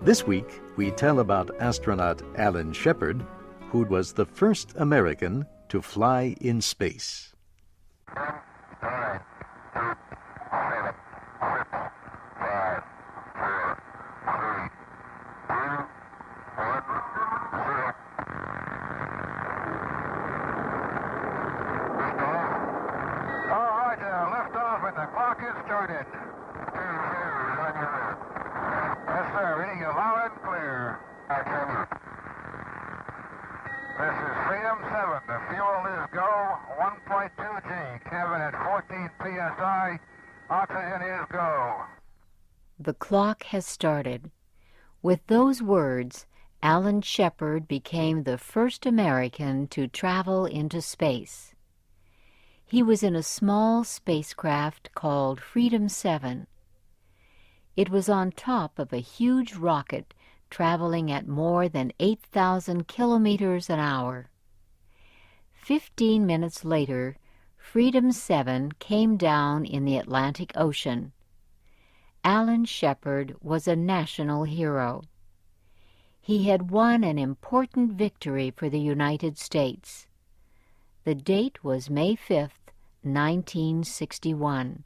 This week, we tell about astronaut Alan Shepard, who was the first American to fly in space. 10, 9, 8, 7, 6, 5, 4, 3, 2, 1, 0. All right, lift off and the clock is started. Yes, sir, reading you loud and clear. This is Freedom 7. The fuel is go. 1.2 G. Cabin at 14 psi. Oxygen is go. The clock has started. With those words, Alan Shepard became the first American to travel into space. He was in a small spacecraft called Freedom 7. It was on top of a huge rocket traveling at more than 8,000 kilometers an hour. 15 minutes later, Freedom 7 came down in the Atlantic Ocean. Alan Shepard was a national hero. He had won an important victory for the United States. The date was May 5th, 1961.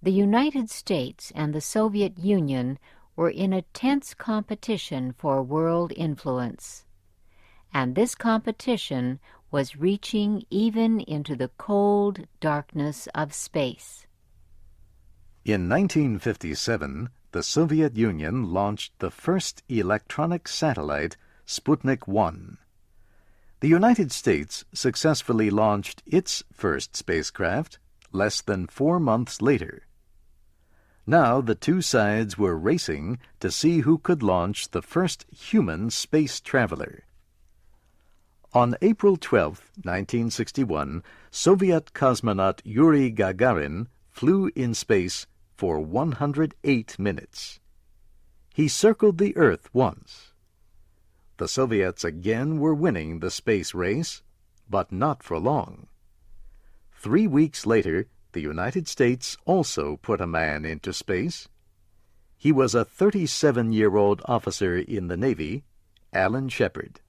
The United States and the Soviet Union were in a tense competition for world influence. And this competition was reaching even into the cold darkness of space. In 1957, the Soviet Union launched the first electronic satellite, Sputnik 1. The United States successfully launched its first spacecraft less than 4 months later. Now the two sides were racing to see who could launch the first human space traveler. On April 12, 1961, Soviet cosmonaut Yuri Gagarin flew in space for 108 minutes. He circled the Earth once. The Soviets again were winning the space race, but not for long. 3 weeks later, the United States also put a man into space. He was a 37-year-old officer in the Navy, Alan Shepard.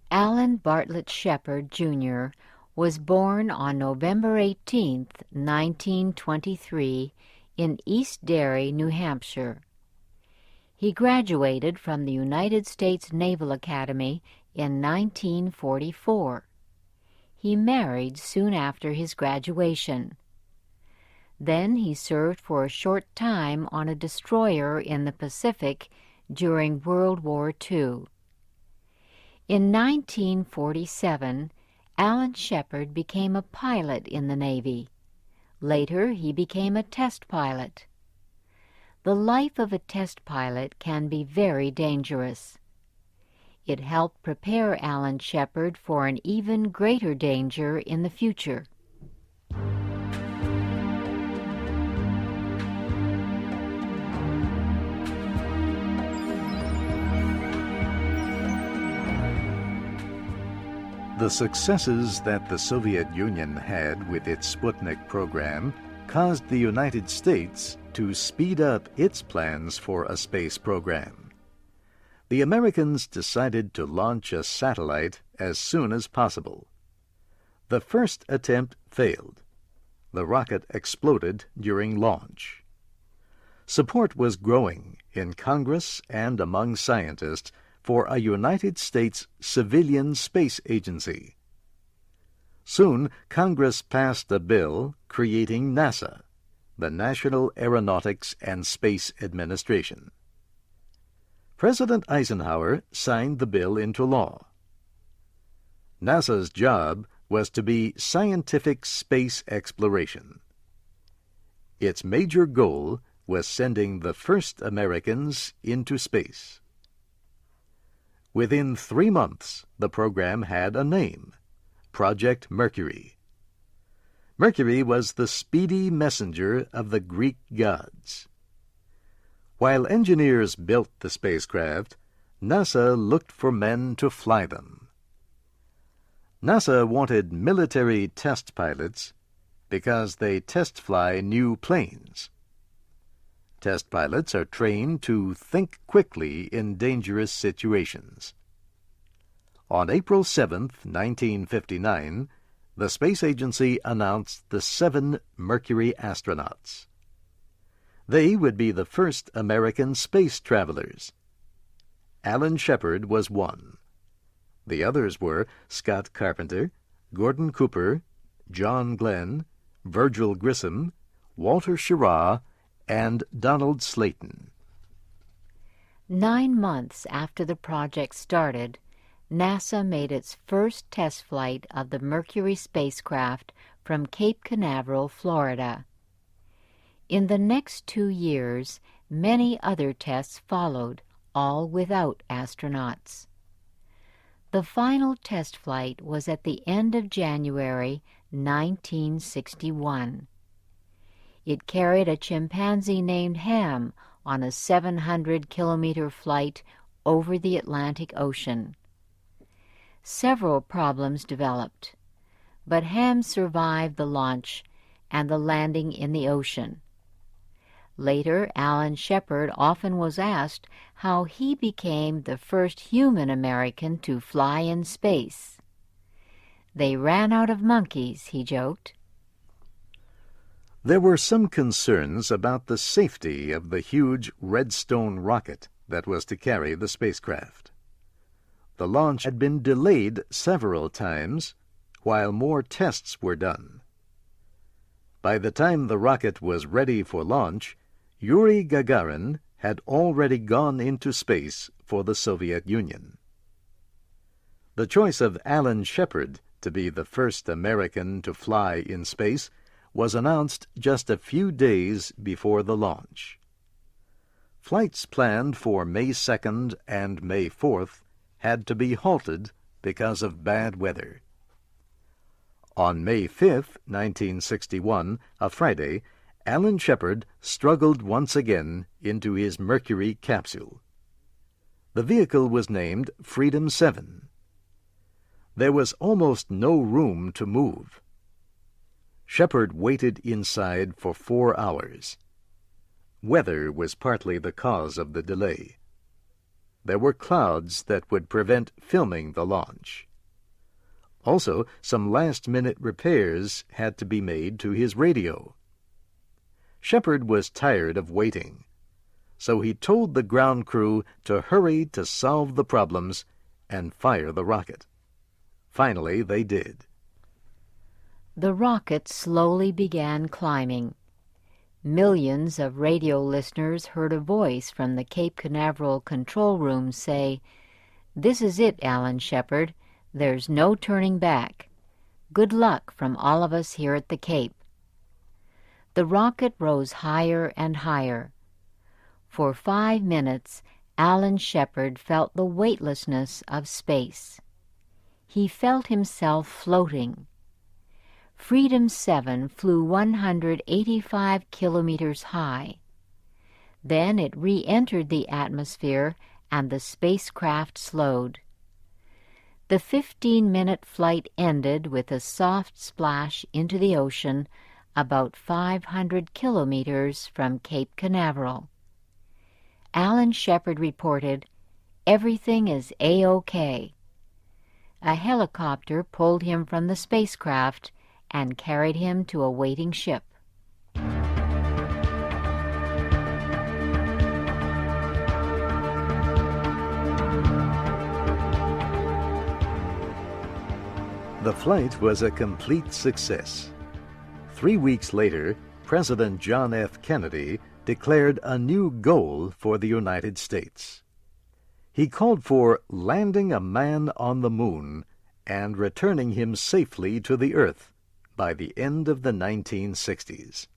Alan Bartlett Shepard, Jr. was born on November 18, 1923, in East Derry, New Hampshire. He graduated from the United States Naval Academy in 1944. He married soon after his graduation. Then he served for a short time on a destroyer in the Pacific during World War II. In 1947, Alan Shepard became a pilot in the Navy. Later, he became a test pilot. The life of a test pilot can be very dangerous. It helped prepare Alan Shepard for an even greater danger in the future. The successes that the Soviet Union had with its Sputnik program caused the United States to speed up its plans for a space program. The Americans decided to launch a satellite as soon as possible. The first attempt failed. The rocket exploded during launch. Support was growing in Congress and among scientists for a United States civilian space agency. Soon, Congress passed a bill creating NASA, the National Aeronautics and Space Administration. President Eisenhower signed the bill into law. NASA's job was to be scientific space exploration. Its major goal was sending the first Americans into space. Within 3 months, the program had a name, Project Mercury. Mercury was the speedy messenger of the Greek gods. While engineers built the spacecraft, NASA looked for men to fly them. NASA wanted military test pilots because they test fly new planes. Test pilots are trained to think quickly in dangerous situations. On April 7, 1959, the space agency announced the 7 Mercury astronauts. They would be the first American space travelers. Alan Shepard was one. The others were Scott Carpenter, Gordon Cooper, John Glenn, Virgil Grissom, Walter Schirra, and Donald Slayton. 9 months after the project started, NASA made its first test flight of the Mercury spacecraft from Cape Canaveral, Florida. In the next 2 years, many other tests followed, all without astronauts. The final test flight was at the end of January 1961. It carried a chimpanzee named Ham on a 700-kilometer flight over the Atlantic Ocean. Several problems developed, but Ham survived the launch and the landing in the ocean. Later, Alan Shepard often was asked how he became the first human American to fly in space. "They ran out of monkeys," he joked. There were some concerns about the safety of the huge Redstone rocket that was to carry the spacecraft. The launch had been delayed several times while more tests were done. By the time the rocket was ready for launch, Yuri Gagarin had already gone into space for the Soviet Union. The choice of Alan Shepard to be the first American to fly in space was announced just a few days before the launch. Flights planned for May 2nd and May 4th had to be halted because of bad weather. On May 5, 1961, a Friday, Alan Shepard struggled once again into his Mercury capsule. The vehicle was named Freedom 7. There was almost no room to move. Shepard waited inside for 4 hours. Weather was partly the cause of the delay. There were clouds that would prevent filming the launch. Also, some last-minute repairs had to be made to his radio. Shepard was tired of waiting, so he told the ground crew to hurry to solve the problems and fire the rocket. Finally, they did. The rocket slowly began climbing. Millions of radio listeners heard a voice from the Cape Canaveral control room say, "This is it, Alan Shepard. There's no turning back. Good luck from all of us here at the Cape." The rocket rose higher and higher. For 5 minutes, Alan Shepard felt the weightlessness of space. He felt himself floating. Freedom 7 flew 185 kilometers high. Then it re-entered the atmosphere and the spacecraft slowed. The 15-minute flight ended with a soft splash into the ocean about 500 kilometers from Cape Canaveral. Alan Shepard reported, "Everything is A-OK." A helicopter pulled him from the spacecraft and carried him to a waiting ship. The flight was a complete success. 3 weeks later, President John F. Kennedy declared a new goal for the United States. He called for landing a man on the moon and returning him safely to the Earth by the end of the 1960s.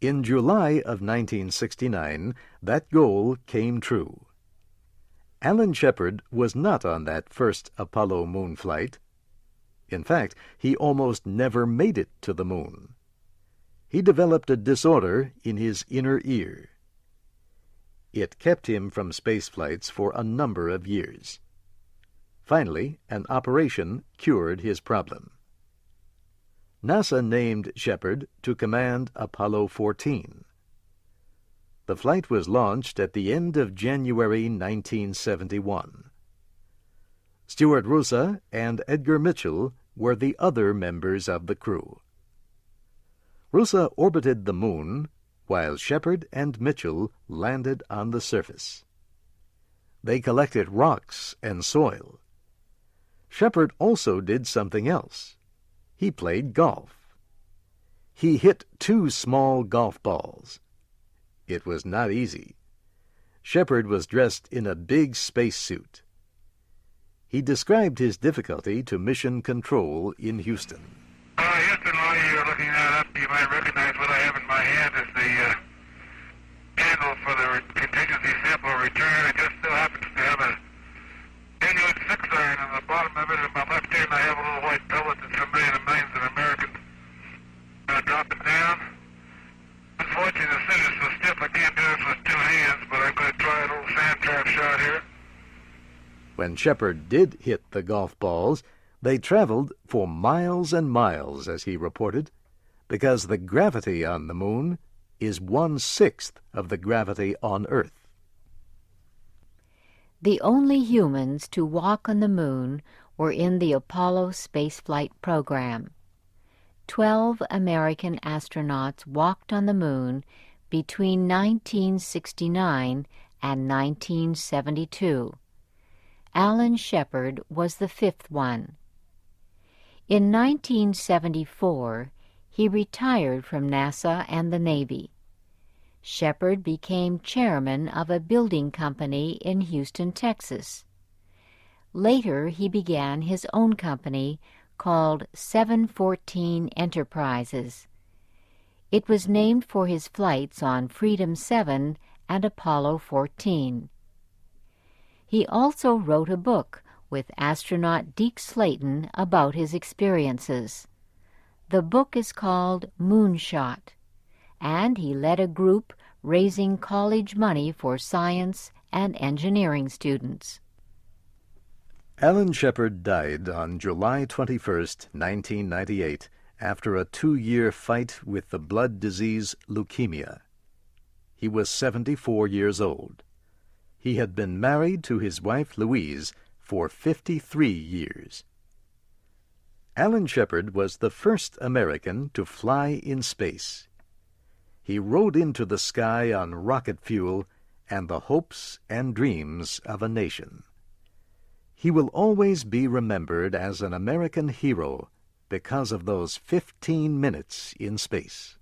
In July of 1969, that goal came true. Alan Shepard was not on that first Apollo moon flight. In fact, he almost never made it to the moon. He developed a disorder in his inner ear. It kept him from space flights for a number of years. Finally, an operation cured his problem. NASA named Shepard to command Apollo 14. The flight was launched at the end of January 1971. Stuart Roosa and Edgar Mitchell were the other members of the crew. Roosa orbited the moon, while Shepard and Mitchell landed on the surface. They collected rocks and soil. Shepard also did something else. He played golf. He hit 2 small golf balls. It was not easy. Shepard was dressed in a big spacesuit. He described his difficulty to Mission Control in Houston. Houston, while you're looking that up, you might recognize what I have in my hand as the handle for the contingency sample return. It just so happens to have a genuine 6-iron on the bottom of it. In my left hand, I have a little white pellet that's familiar to millions of Americans. Drop it down. Unfortunately, the suit is so stiff I can't do it with 2 hands, but I'm going to try a little sand trap shot here. When Shepard did hit the golf balls, they traveled for miles and miles, as he reported, because the gravity on the moon is 1/6 of the gravity on Earth. The only humans to walk on the moon were in the Apollo spaceflight program. 12 American astronauts walked on the moon between 1969 and 1972. Alan Shepard was the 5th one. In 1974, he retired from NASA and the Navy. Shepard became chairman of a building company in Houston, Texas. Later, he began his own company called 714 Enterprises. It was named for his flights on Freedom 7 and Apollo 14. He also wrote a book with astronaut Deke Slayton about his experiences. The book is called Moonshot, and he led a group raising college money for science and engineering students. Alan Shepard died on July 21, 1998, after a 2-year fight with the blood disease leukemia. He was 74 years old. He had been married to his wife Louise for 53 years. Alan Shepard was the first American to fly in space. He rode into the sky on rocket fuel and the hopes and dreams of a nation. He will always be remembered as an American hero because of those 15 minutes in space.